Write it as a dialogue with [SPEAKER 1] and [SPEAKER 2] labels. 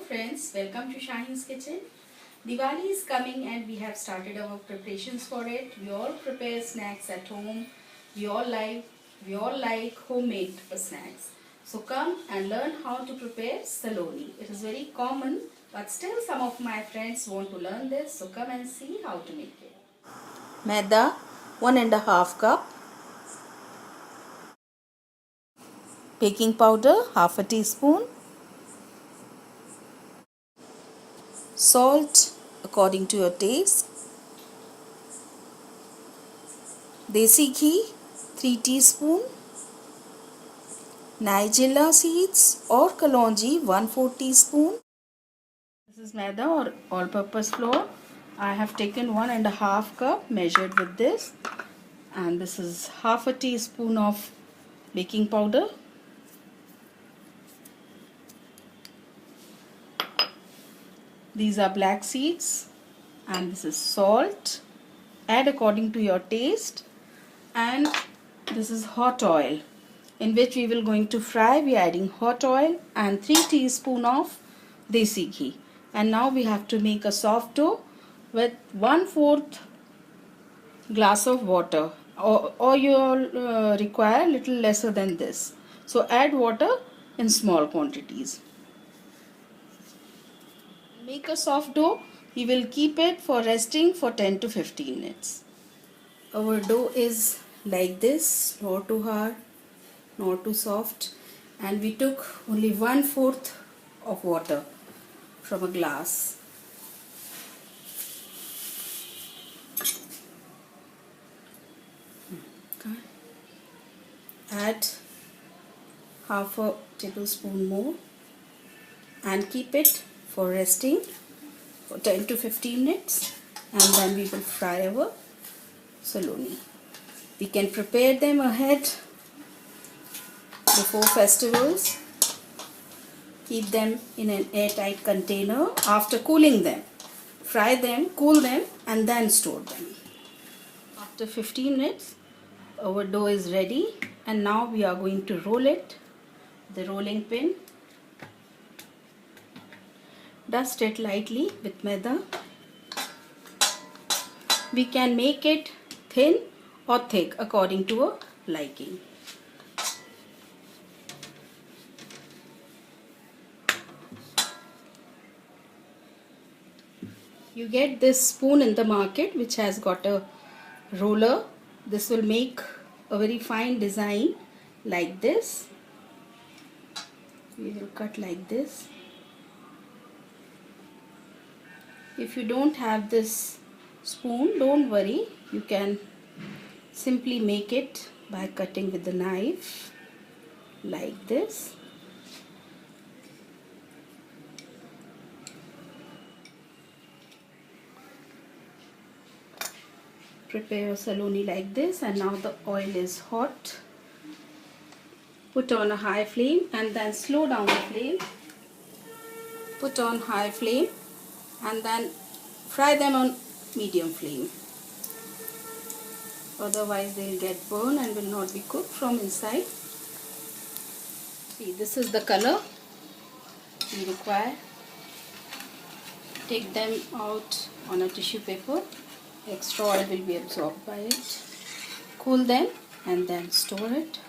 [SPEAKER 1] friends, welcome to Shaheen's kitchen. Diwali is coming and we have started our preparations for it. We all prepare snacks at home. We all like homemade snacks. So come and learn how to prepare Saloni. It is very common, but still some of my friends want to learn this. So come and see how to make it. Maida, 1.5 cup. Baking powder, half a teaspoon. Salt according to your taste. Desi ghee, 3 teaspoon. Nigella seeds or kalanuji, 1/4 teaspoon. This is maida or all-purpose flour. I have taken 1.5 cup measured with this, and this is half a teaspoon of baking powder. These are black seeds, and this is salt. Add according to your taste. And this is hot oil, in which we will going to fry. We are adding hot oil and 3 teaspoon of desi ghee. And now we have to make a soft dough with 1/4 glass of water, or you require little lesser than this. So add water in small quantities. Make a soft dough. We will keep it for resting for 10 to 15 minutes. Our dough is like this, not too hard, not too soft, and we took only 1/4 of water from a glass. Okay. Add half a tablespoon more and keep it for resting for 10 to 15 minutes, and then we will fry our saloni. We can prepare them ahead before festivals. Keep them in an airtight container. After cooling them, fry them, cool them, and then store them. After 15 minutes, our dough is ready, and now we are going to roll it. The rolling pin. Dust it lightly with maida. We can make it thin or thick according to our liking. You get this spoon in the market which has got a roller. This will make a very fine design like this. We will cut like this. If you don't have this spoon, don't worry. You can simply make it by cutting with the knife like this. Prepare a saloni like this, and now the oil is hot. Put on a high flame and then slow down the flame. Put on high flame and then fry them on medium flame. Otherwise they will get burned and will not be cooked from inside. See, this is the color we require. Take them out on a tissue paper. Extra oil will be absorbed by it. Cool them and then store it.